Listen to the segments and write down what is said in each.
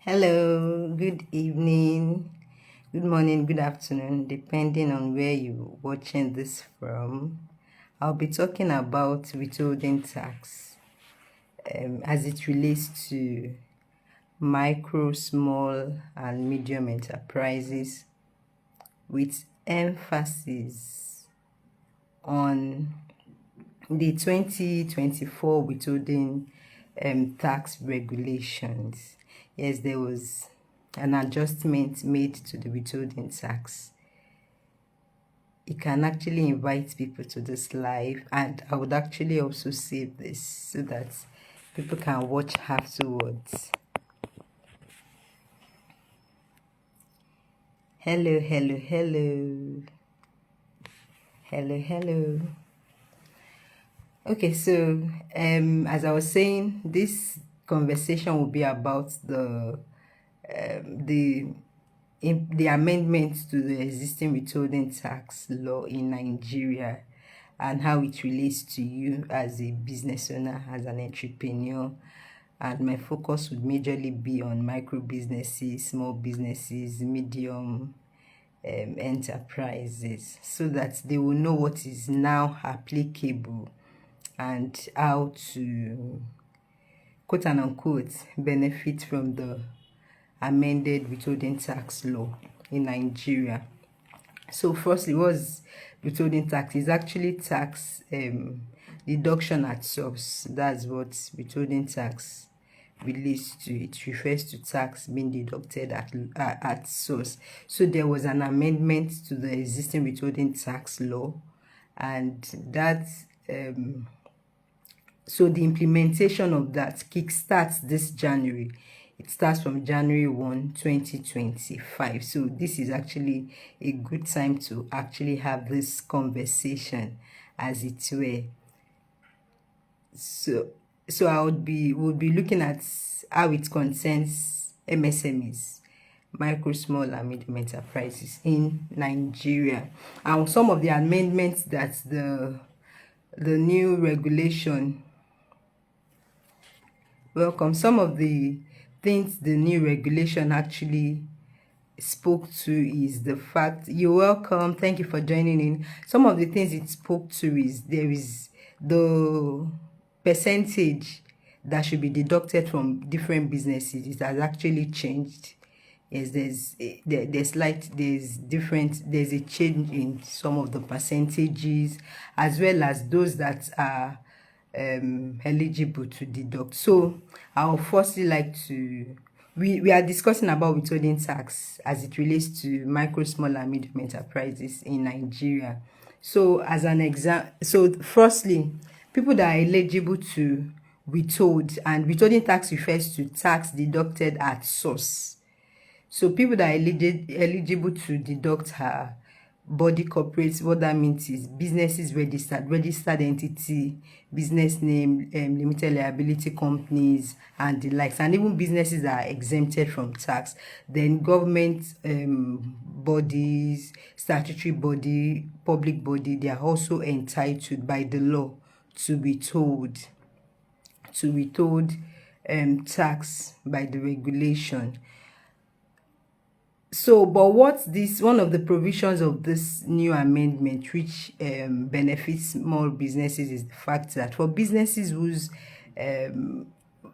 Hello, good evening, good morning, good afternoon, depending on where you're watching this from. I'll be talking about withholding tax as it relates to micro, small, and medium enterprises, with emphasis on the 2024 withholding tax regulations. Yes, there was an adjustment made to the withholding tax. It can actually invite people to this live, and I would actually also save this so that people can watch afterwards. Hello, hello, hello. Hello, hello. Okay, so as I was saying, this conversation will be about the amendments to the existing withholding tax law in Nigeria and how it relates to you as a business owner, as an entrepreneur. And my focus would majorly be on micro businesses, small businesses, medium enterprises, so that they will know what is now applicable and how to, quote and unquote, benefit from the amended withholding tax law in Nigeria. So firstly, what's withholding tax? Is actually tax deduction at source. That's what withholding tax relates to. It refers to tax being deducted at source. So there was an amendment to the existing withholding tax law, and that so the implementation of that kickstarts this January. It starts from January 1, 2025. So this is actually a good time to actually have this conversation, as it were. So I would be looking at how it concerns MSMEs, micro, small, and medium enterprises in Nigeria, and some of the amendments that the new regulation. Welcome. Some of the things the new regulation actually spoke to is the fact, you're welcome, thank you for joining in. Some of the things it spoke to is there is the percentage that should be deducted from different businesses. It has actually changed. Yes, there's a change in some of the percentages, as well as those that are eligible to deduct. So I'll firstly like to, we are discussing about withholding tax as it relates to micro, small, and medium enterprises in Nigeria. So as an example, so firstly, people that are eligible to withhold, and withholding tax refers to tax deducted at source. So people that are eligible to deduct her body corporates, what that means is businesses registered entity, business name, limited liability companies, and the likes, and even businesses that are exempted from tax. Then government bodies, statutory body, public body, they are also entitled by the law to withhold tax by the regulation. So, but one of the provisions of this new amendment which benefits small businesses is the fact that for businesses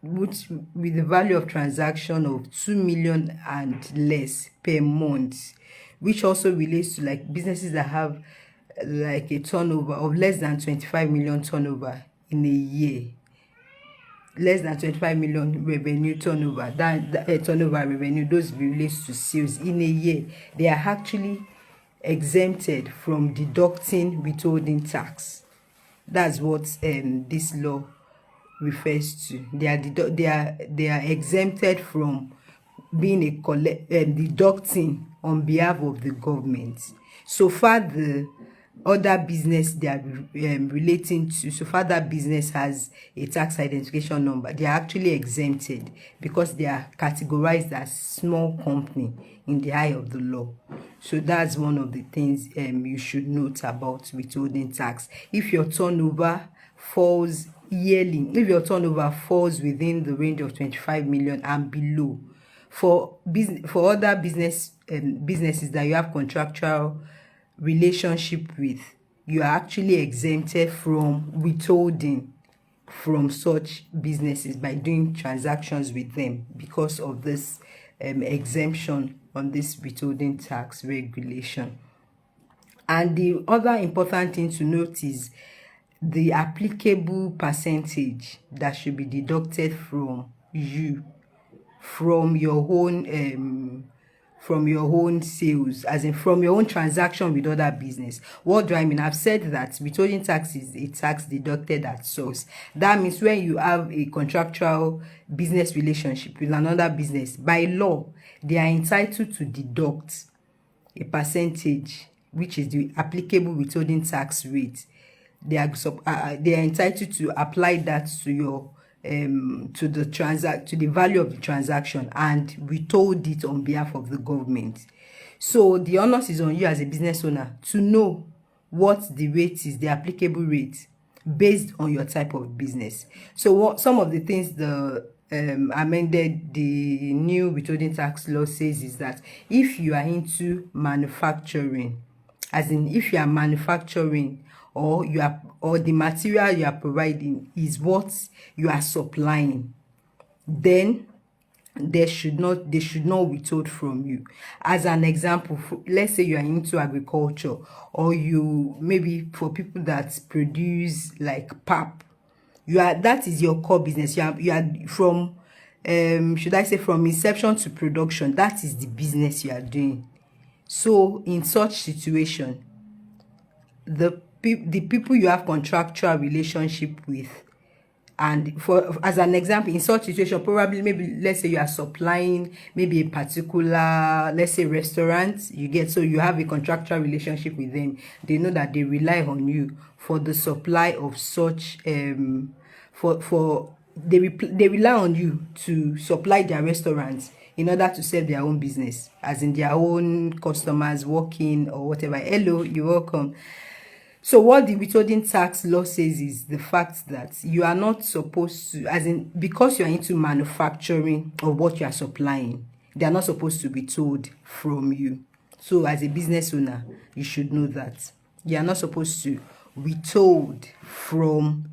which with the value of transaction of 2 million and less per month, which also relates to like businesses that have like a turnover of less than 25 million turnover in a year, less than 25 million revenue turnover, that turnover revenue, those relates to sales in a year, they are actually exempted from deducting withholding tax. That's what this law refers to. They are exempted from being deducting on behalf of the government. So far the other business they are relating to, so far that business has a tax identification number, they are actually exempted because they are categorized as small company in the eye of the law. So that's one of the things you should note about withholding tax. If your turnover falls yearly, if your turnover falls within the range of 25 million and below, For business, for other businesses that you have contractual relationship with, you are actually exempted from withholding from such businesses by doing transactions with them because of this exemption on this withholding tax regulation. And the other important thing to note is the applicable percentage that should be deducted from you, from your own sales, as in from your own transaction with other business. What do I mean? I've said that withholding tax is a tax deducted at source. That means when you have a contractual business relationship with another business, by law they are entitled to deduct a percentage, which is the applicable withholding tax rate. They are entitled to apply that to your to the value of the transaction and withhold it on behalf of the government. So the onus is on you as a business owner to know what the rate is, the applicable rate, based on your type of business. So what some of the things the amended the new withholding tax law says is that if you are into manufacturing, as in if you are manufacturing, or the material you are providing is what you are supplying, then they should not withhold from you. As an example, let's say you are into agriculture, or you maybe for people that produce like pap, that is your core business. You are from should I say from inception to production, that is the business you are doing. So in such situation, the people you have contractual relationship with, and for as an example, in such situation, probably maybe let's say you are supplying maybe a particular, let's say restaurant, you get, so you have a contractual relationship with them. They know that they rely on you for the supply of such they rely on you to supply their restaurants in order to serve their own business, as in their own customers walking or whatever. Hello, you're welcome. So what the withholding tax law says is the fact that you are not supposed to, as in because you are into manufacturing of what you are supplying, they are not supposed to be withhold from you. So as a business owner, you should know that you are not supposed to withhold from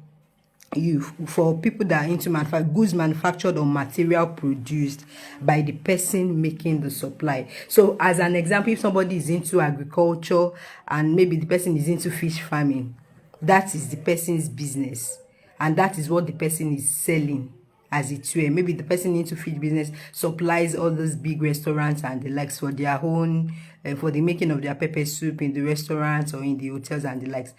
you for people that are into goods manufactured or material produced by the person making the supply. So as an example, if somebody is into agriculture and maybe the person is into fish farming, that is the person's business and that is what the person is selling as it were. Maybe the person into fish business supplies all those big restaurants and the likes for their own for the making of their pepper soup in the restaurants or in the hotels and the likes.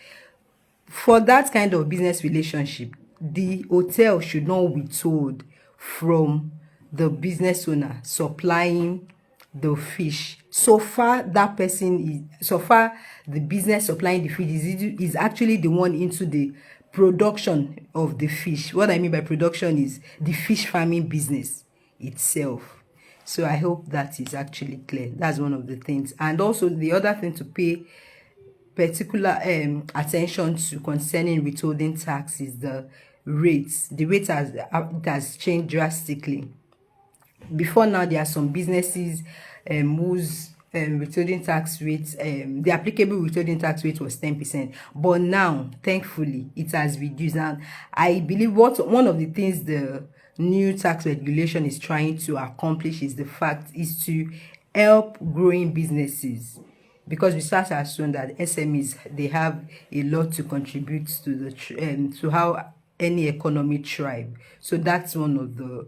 For that kind of business relationship, the hotel should not withhold from the business owner supplying the fish. So far the business supplying the fish is actually the one into the production of the fish. What I mean by production is the fish farming business itself. So I hope that is actually clear. That's one of the things. And also the other thing to pay particular attention to concerning withholding tax is the rates. The rate has changed drastically. Before now, there are some businesses whose withholding tax rates, the applicable withholding tax rate was 10%, but now thankfully it has reduced. And I believe one of the things the new tax regulation is trying to accomplish is to help growing businesses, because research has shown that SMEs, they have a lot to contribute to the to how any economy thrive. So that's one of the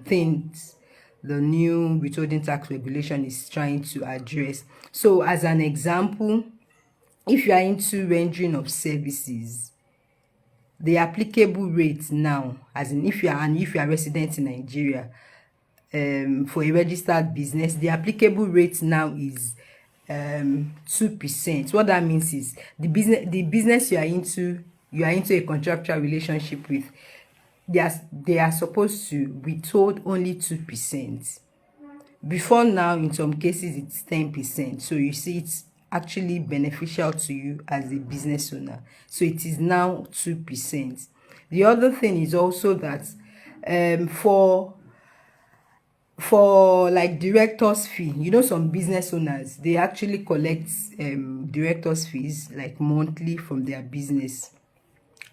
things the new withholding tax regulation is trying to address. So as an example, if you are into rendering of services, the applicable rate now, as in if you are resident in Nigeria, for a registered business, the applicable rate now is 2%. What that means is the business you are into a contractual relationship with, they are supposed to withhold only 2%. Before now, in some cases, it's 10%. So you see, it's actually beneficial to you as a business owner. So it is now 2%. The other thing is also that for For like directors fee, you know, some business owners, they actually collect directors fees like monthly from their business.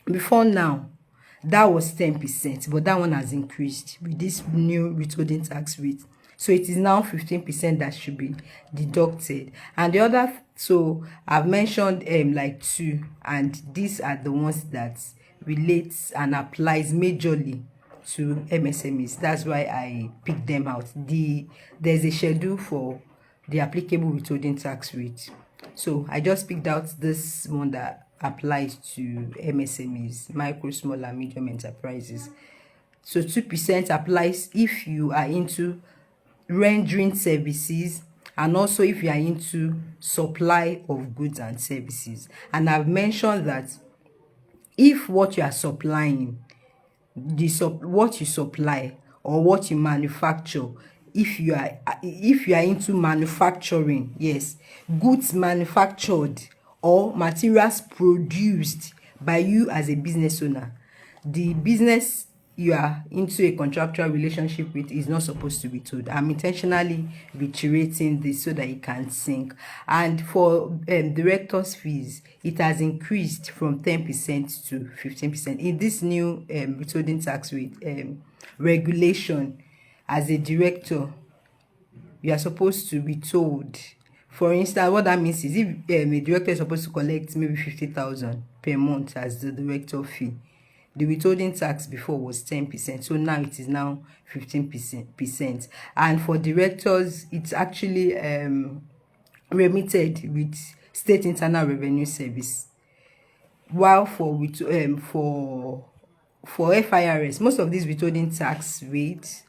Before now, that was 10%, but that one has increased with this new withholding tax rate. So it is now 15% that should be deducted. And the other, so I've mentioned like two, and these are the ones that relates and applies majorly to MSMEs. That's why I picked them out. There's a schedule for the applicable withholding tax rate. So I just picked out this one that applies to MSMEs, micro, small and medium enterprises. So 2% applies if you are into rendering services, and also if you are into supply of goods and services. And I've mentioned that if what you are supplying, what you supply or what you manufacture, if you are into manufacturing, yes, goods manufactured or materials produced by you as a business owner, the business you are into a contractual relationship with is not supposed to be told. I'm intentionally reiterating this so that it can sink. And for directors fees, it has increased from 10% to 15% in this new withholding tax rate regulation. As a director, you are supposed to be told. For instance, what that means is if a director is supposed to collect maybe 50,000 per month as the director fee, the withholding tax before was 10%, so now it is now 15%. And for directors, it's actually remitted with State Internal Revenue Service. While for FIRS, most of these withholding tax rates,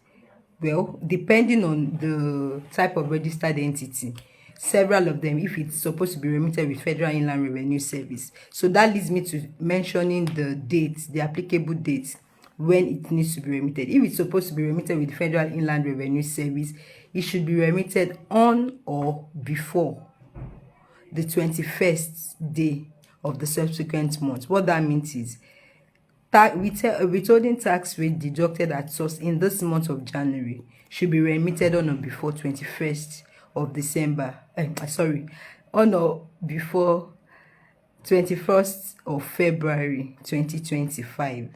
well, depending on the type of registered entity, several of them, if it's supposed to be remitted with Federal Inland Revenue Service. So that leads me to mentioning the dates, the applicable dates when it needs to be remitted. If it's supposed to be remitted with Federal Inland Revenue Service, it should be remitted on or before the 21st day of the subsequent month. What that means is withholding tax rate deducted at source in this month of January should be remitted on or before 21st of December. On or before 21st of February 2025.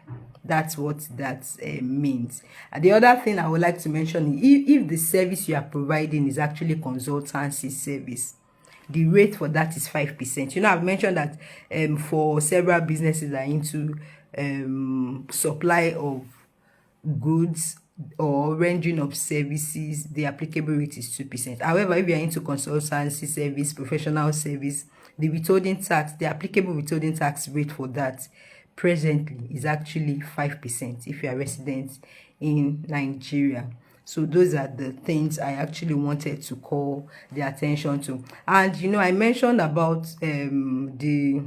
That's what that means. And the other thing I would like to mention is if the service you are providing is actually consultancy service, the rate for that is 5%. You know, I've mentioned that for several businesses that are into supply of goods or rendering of services, the applicable rate is 2%. However, if you are into consultancy service, professional service, the applicable withholding tax rate for that presently is actually 5% if you are resident in Nigeria. So those are the things I actually wanted to call the attention to. And you know, I mentioned about the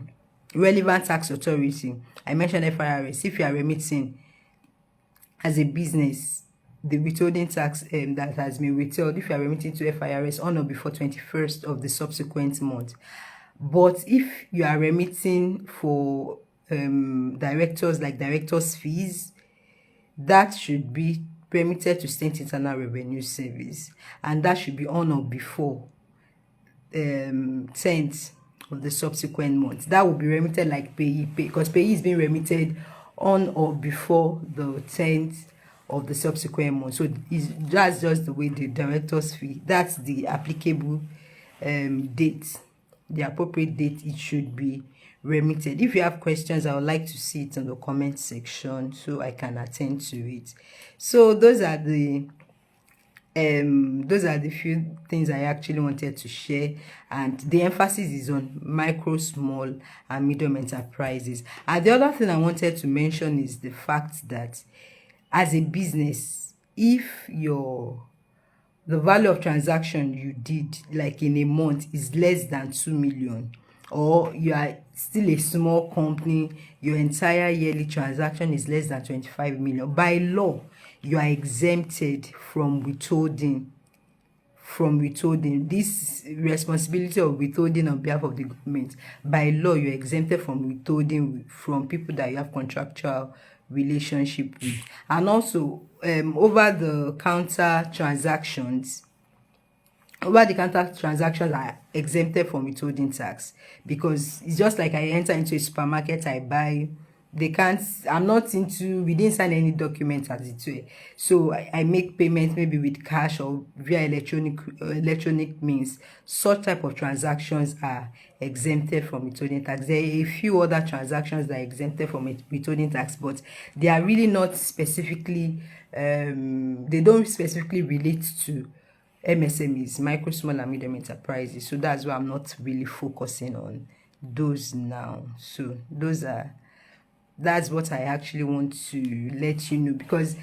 relevant tax authority. I mentioned FIRS. If you are remitting as a business, the withholding tax that has been withheld, if you are remitting to FIRS on or before 21st of the subsequent month. But if you are remitting for directors, like directors fees, that should be remitted to State Internal Revenue Service, and that should be on or before 10th of the subsequent month. That will be remitted like payee, because payee is being remitted on or before the 10th of the subsequent month. So that's just the way the director's fee, that's the applicable date, the appropriate date it should be remitted. If you have questions, I would like to see it in the comment section so I can attend to it. So those are the few things I actually wanted to share, and the emphasis is on micro, small and medium enterprises. And the other thing I wanted to mention is the fact that as a business, if the value of transaction you did like in a month is less than 2 million, or you are still a small company, your entire yearly transaction is less than 25 million, by law you are exempted from withholding. This responsibility of withholding on behalf of the government, by law you're exempted from withholding from people that you have contractual relationship with. And also over-the-counter transactions are exempted from withholding tax, because it's just like I enter into a supermarket, I buy. They can't, I'm not into, we didn't sign any document as it were, so I make payment maybe with cash or via electronic means. Such type of transactions are exempted from withholding tax. There are a few other transactions that are exempted from withholding tax, but they are really not specifically they don't specifically relate to MSMEs, micro, small and medium enterprises. So that's why I'm not really focusing on those now. So that's what I actually want to let you know, because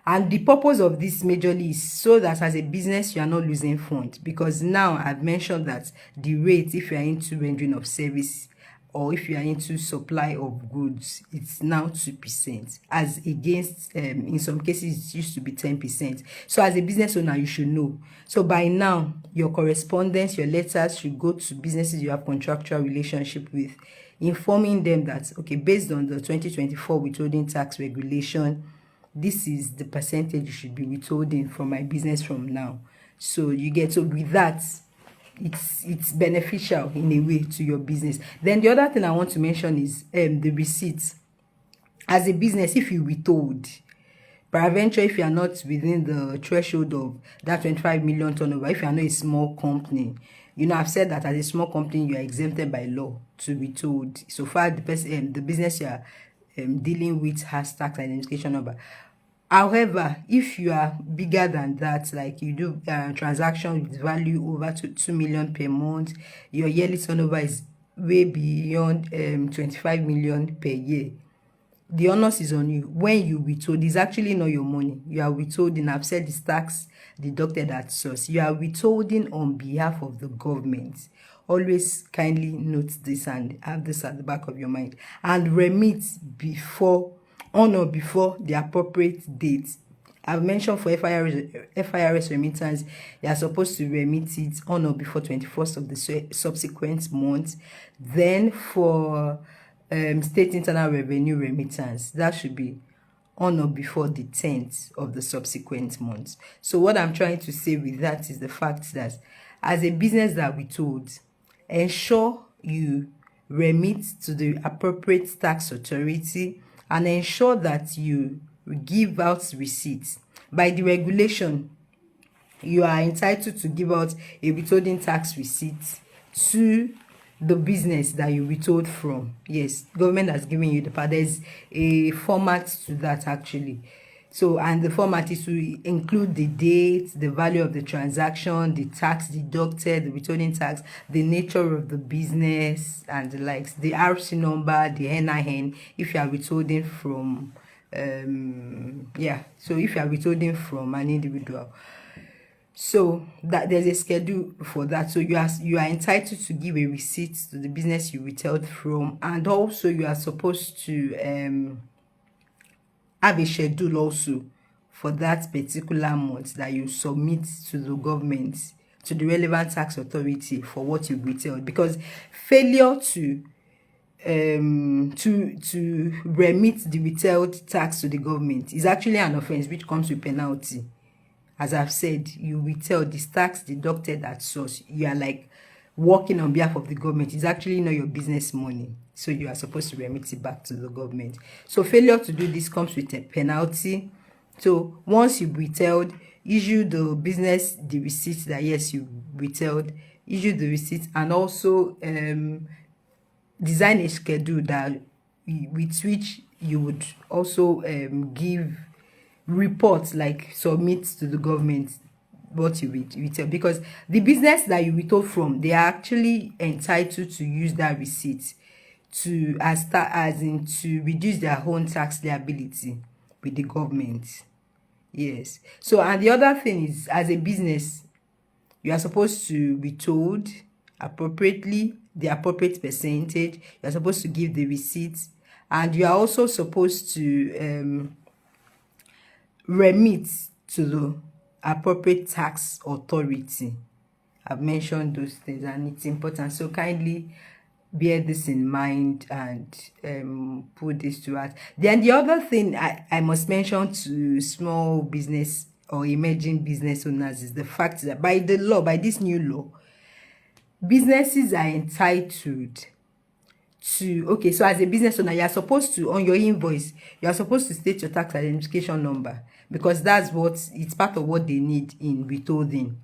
and the purpose of this majorly is so that as a business you are not losing funds, because now I've mentioned that the rate, if you are into rendering of service or if you are into supply of goods, it's now 2%, as against in some cases it used to be 10%. So as a business owner, you should know. So by now, your correspondence, your letters should go to businesses you have contractual relationship with, informing them that, okay, based on the 2024 withholding tax regulation, this is the percentage you should be withholding from my business from now. So you get, so with that, it's beneficial in a way to your business. Then the other thing I want to mention is the receipts. As a business, if you withhold, peradventure, if you are not within the threshold of that 25 million turnover, if you are not a small company, you know, I've said that as a small company you are exempted by law to withhold, so far the person, the business you are dealing with has tax identification number. However, if you are bigger than that, like you do transaction with value over 2 million per month, your yearly turnover is way beyond 25 million per year, the onus is on you. When you withhold, it's actually not your money you are withholding. I've said this tax deducted at source. You are withholding on behalf of the government. Always kindly note this and have this at the back of your mind, and remit before, on or before the appropriate date. I've mentioned for FIRS remittance, you are supposed to remit it on or before 21st of the subsequent month. Then for state internal revenue remittance, that should be on or before the 10th of the subsequent month. So what I'm trying to say with that is the fact that as a business that we told, ensure you remit to the appropriate tax authority and ensure that you give out receipts. By the regulation, you are entitled to give out a withholding tax receipt to the business that you withhold from. Yes, government has given you the power. There's a format to that actually. So, and the format is to include the date, the value of the transaction, the tax deducted, the withholding tax, the nature of the business and the likes, the RC number, the NIN, if you are withholding from so if you are withholding from an individual. So that there's a schedule for that. So you are entitled to give a receipt to the business you withheld from, and also you are supposed to have a schedule also for that particular month that you submit to the government, to the relevant tax authority for what you withheld. Because failure to remit the withheld tax to the government is actually an offense which comes with penalty. As I've said, you withheld this tax deducted at source. You are like working on behalf of the government. It's actually not your business money, so you are supposed to remit it back to the government. So failure to do this comes with a penalty. So once you withheld, issue the business the receipt that yes, you withheld, issue the receipt, and also design a schedule that with which you would also give reports, like submit to the government what you withheld, because the business that you withhold from, they are actually entitled to use that receipt to to reduce their own tax liability with the government. Yes. So, and the other thing is, as a business, you are supposed to withhold appropriately, the appropriate percentage. You are supposed to give the receipts, and you are also supposed to remit to the appropriate tax authority. I've mentioned those things and it's important. So kindly bear this in mind and put this to heart. Then the other thing I must mention to small business or emerging business owners is the fact that by the law, by this new law, businesses are entitled to, okay, so as a business owner, you are supposed to, on your invoice, you are supposed to state your tax identification number, because that's what, it's part of what they need in withholding.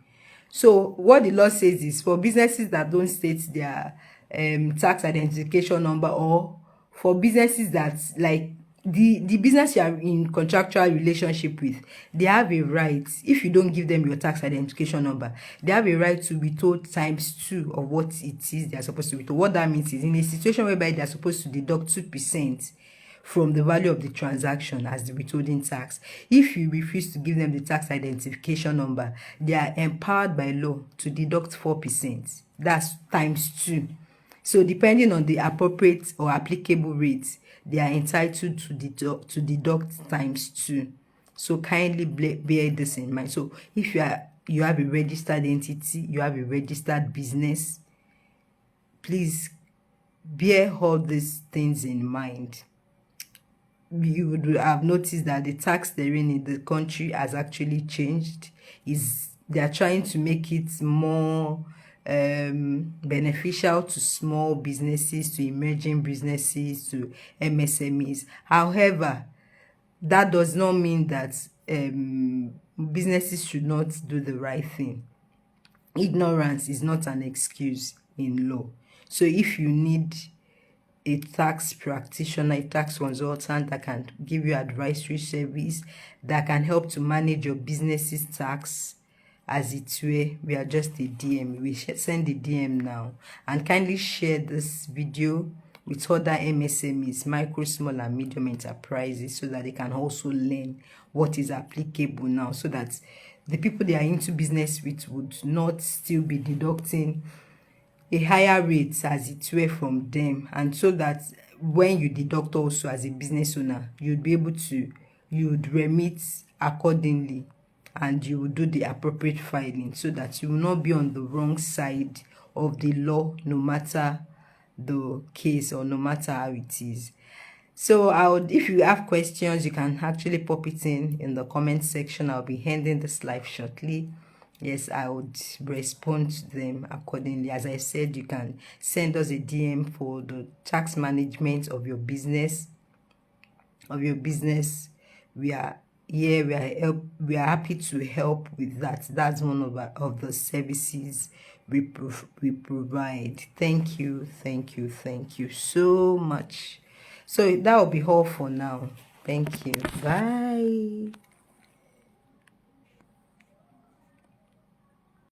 So what the law says is, for businesses that don't state their tax identification number, or for businesses that, like, the business you are in contractual relationship with, they have a right, if you don't give them your tax identification number, they have a right to withhold ×2 of what it is they are supposed to withhold. What that means is, in a situation whereby they are supposed to deduct 2% from the value of the transaction as the withholding tax, if you refuse to give them the tax identification number, they are empowered by law to deduct 4%. That's ×2. So depending on the appropriate or applicable rates, they are entitled to deduct ×2. So kindly bear this in mind. So if you have a registered entity, you have a registered business, please bear all these things in mind. You would have noticed that the tax therein in the country has actually changed. They are trying to make it more beneficial to small businesses, to emerging businesses, to MSMEs. However, that does not mean that businesses should not do the right thing. Ignorance is not an excuse in law. So if you need a tax practitioner, a tax consultant that can give you advisory service, that can help to manage your business's tax, as it were, we are just a DM. We send a DM now, and kindly share this video with other MSMEs, micro, small and medium enterprises, so that they can also learn what is applicable now, so that the people they are into business with would not still be deducting a higher rate, as it were, from them, and so that when you deduct also as a business owner, you'd be able to, you'd remit accordingly, and you will do the appropriate filing, so that you will not be on the wrong side of the law, no matter the case or no matter how it is. So if you have questions, you can actually pop it in the comment section. I'll be ending this live shortly. Yes, I would respond to them accordingly. As I said, you can send us a DM for the tax management of your business. We are here. We are happy to help with that. That's one of the services we provide. Thank you so much. So that will be all for now. Thank you. Bye.